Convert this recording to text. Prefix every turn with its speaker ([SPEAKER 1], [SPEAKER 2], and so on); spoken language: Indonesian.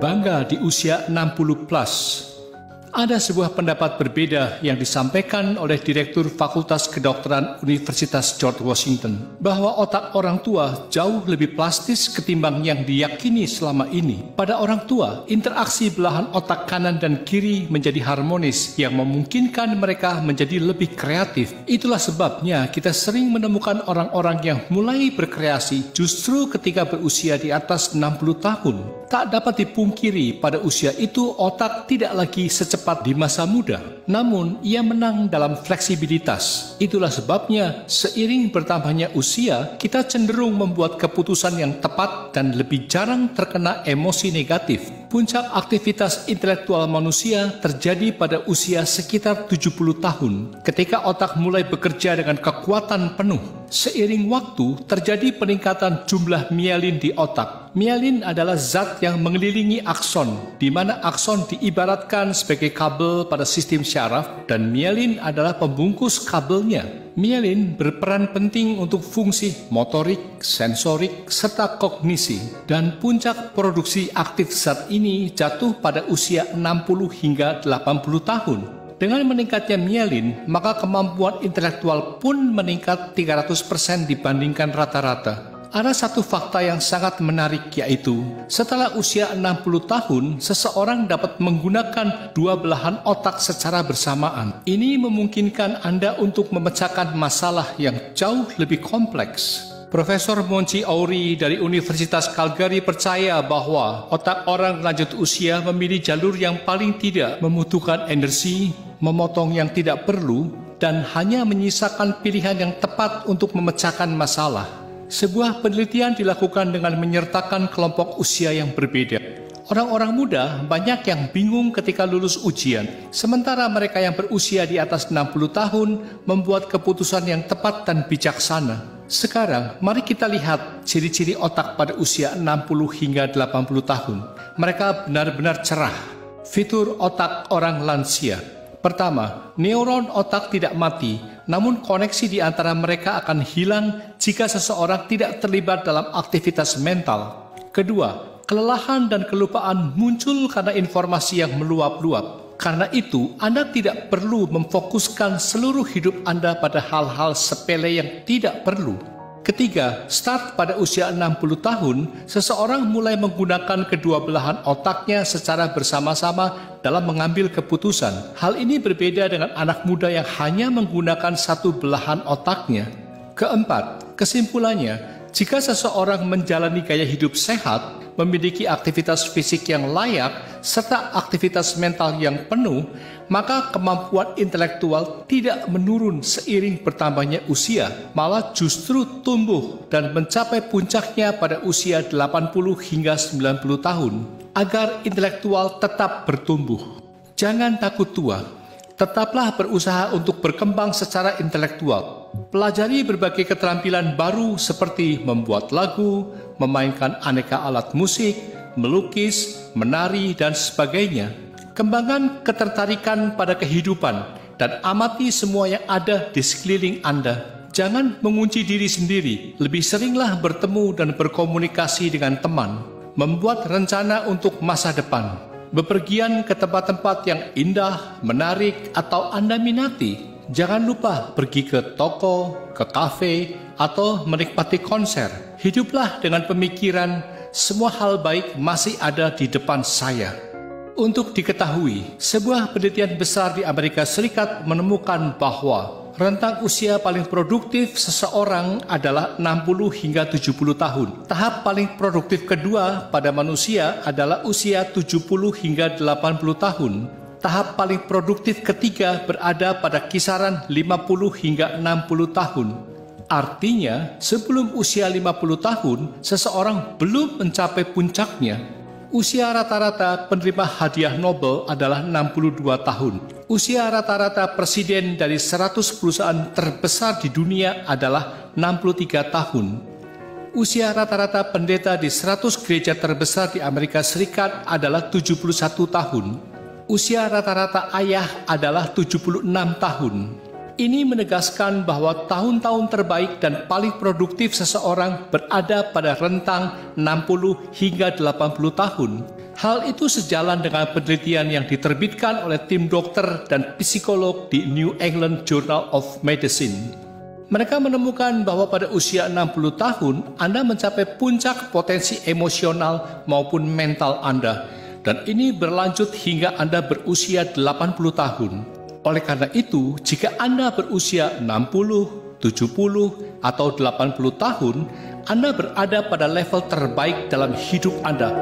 [SPEAKER 1] berbangga di usia 60 plus. Ada sebuah pendapat berbeda yang disampaikan oleh Direktur Fakultas Kedokteran Universitas George Washington bahwa otak orang tua jauh lebih plastis ketimbang yang diyakini selama ini. Pada orang tua, interaksi belahan otak kanan dan kiri menjadi harmonis yang memungkinkan mereka menjadi lebih kreatif. Itulah sebabnya kita sering menemukan orang-orang yang mulai berkreasi justru ketika berusia di atas 60 tahun. Tak dapat dipungkiri pada usia itu otak tidak lagi secepat di masa muda, namun ia menang dalam fleksibilitas. Itulah sebabnya seiring bertambahnya usia, kita cenderung membuat keputusan yang tepat dan lebih jarang terkena emosi negatif. Puncak aktivitas intelektual manusia terjadi pada usia sekitar 70 tahun, ketika otak mulai bekerja dengan kekuatan penuh. Seiring waktu, terjadi peningkatan jumlah mielin di otak. Mielin adalah zat yang mengelilingi akson, di mana akson diibaratkan sebagai kabel pada sistem syaraf, dan mielin adalah pembungkus kabelnya. Mielin berperan penting untuk fungsi motorik, sensorik, serta kognisi, dan puncak produksi aktif zat ini jatuh pada usia 60 hingga 80 tahun. Dengan meningkatnya mielin, maka kemampuan intelektual pun meningkat 300% dibandingkan rata-rata. Ada satu fakta yang sangat menarik, yaitu setelah usia 60 tahun, seseorang dapat menggunakan dua belahan otak secara bersamaan. Ini memungkinkan Anda untuk memecahkan masalah yang jauh lebih kompleks. Profesor Monchi Auri dari Universitas Calgary percaya bahwa otak orang lanjut usia memilih jalur yang paling tidak membutuhkan energi, memotong yang tidak perlu, dan hanya menyisakan pilihan yang tepat untuk memecahkan masalah. Sebuah penelitian dilakukan dengan menyertakan kelompok usia yang berbeda. Orang-orang muda banyak yang bingung ketika lulus ujian, sementara mereka yang berusia di atas 60 tahun membuat keputusan yang tepat dan bijaksana. Sekarang, mari kita lihat ciri-ciri otak pada usia 60 hingga 80 tahun. Mereka benar-benar cerah. Fitur otak orang lansia. Pertama, neuron otak tidak mati, namun koneksi di antara mereka akan hilang jika seseorang tidak terlibat dalam aktivitas mental. Kedua, kelelahan dan kelupaan muncul karena informasi yang meluap-luap. Karena itu, Anda tidak perlu memfokuskan seluruh hidup Anda pada hal-hal sepele yang tidak perlu. Ketiga, start pada usia 60 tahun, seseorang mulai menggunakan kedua belahan otaknya secara bersama-sama dalam mengambil keputusan. Hal ini berbeda dengan anak muda yang hanya menggunakan satu belahan otaknya. Keempat, kesimpulannya, jika seseorang menjalani gaya hidup sehat, memiliki aktivitas fisik yang layak, serta aktivitas mental yang penuh, maka kemampuan intelektual tidak menurun seiring bertambahnya usia, malah justru tumbuh dan mencapai puncaknya pada usia 80 hingga 90 tahun. Agar intelektual tetap bertumbuh, jangan takut tua. Tetaplah berusaha untuk berkembang secara intelektual. Pelajari berbagai keterampilan baru seperti membuat lagu, memainkan aneka alat musik, melukis, menari, dan sebagainya. Kembangkan ketertarikan pada kehidupan dan amati semua yang ada di sekeliling Anda. Jangan mengunci diri sendiri, lebih seringlah bertemu dan berkomunikasi dengan teman. Membuat rencana untuk masa depan. Bepergian ke tempat-tempat yang indah, menarik, atau Anda minati. Jangan lupa pergi ke toko, ke kafe, atau menikmati konser. Hiduplah dengan pemikiran, semua hal baik masih ada di depan saya. Untuk diketahui, sebuah penelitian besar di Amerika Serikat menemukan bahwa rentang usia paling produktif seseorang adalah 60 hingga 70 tahun. Tahap paling produktif kedua pada manusia adalah usia 70 hingga 80 tahun. Tahap paling produktif ketiga berada pada kisaran 50 hingga 60 tahun. Artinya, sebelum usia 50 tahun, seseorang belum mencapai puncaknya. Usia rata-rata penerima hadiah Nobel adalah 62 tahun. Usia rata-rata presiden dari 100 perusahaan terbesar di dunia adalah 63 tahun. Usia rata-rata pendeta di 100 gereja terbesar di Amerika Serikat adalah 71 tahun. Usia rata-rata ayah adalah 76 tahun. Ini menegaskan bahwa tahun-tahun terbaik dan paling produktif seseorang berada pada rentang 60 hingga 80 tahun. Hal itu sejalan dengan penelitian yang diterbitkan oleh tim dokter dan psikolog di New England Journal of Medicine. Mereka menemukan bahwa pada usia 60 tahun, Anda mencapai puncak potensi emosional maupun mental Anda, dan ini berlanjut hingga Anda berusia 80 tahun. Oleh karena itu, jika Anda berusia 60, 70, atau 80 tahun, Anda berada pada level terbaik dalam hidup Anda.